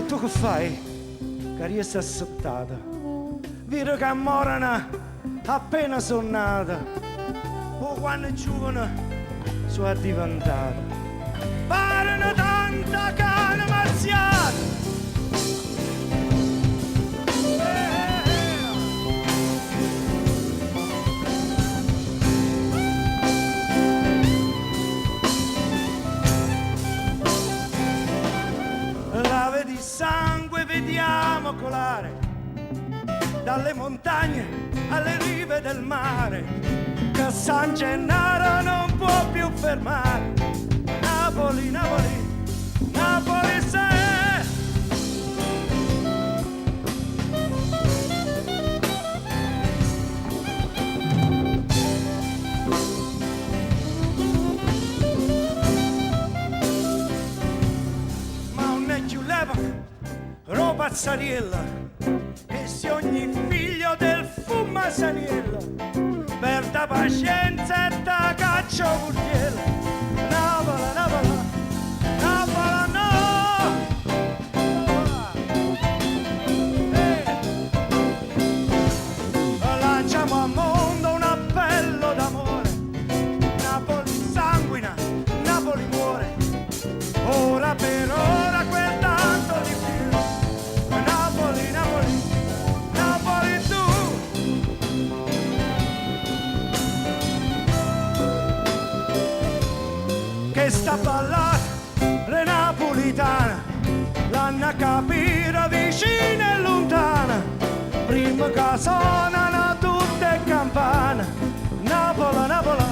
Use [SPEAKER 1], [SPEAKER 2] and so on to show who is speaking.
[SPEAKER 1] tu che fai? Che riesci assottata. Vero che morana appena sono nata. O quando è giovane sono diventata. Parlano tanta cane marziana. Lave di sangue vediamo colare dalle montagne alle rive del mare, che San Gennaro non può più fermare. Napoli, Napoli, Napoli sei. Ma non è più l'epoca, ropazzariella, e se ogni figlio del fumasaniello perda pazienza e ta caccio curtiello. Napola, Napola, Napola no! Lanciamo al mondo un appello d'amore. Napoli sanguina, Napoli muore. Ora per ora quel tanto di più. Napoli, Napoli, Napoli tu. Che sta ballata le napolitana, l'hanno capire vicina e lontana. Prima che suonano tutte campane. Napola, Napola,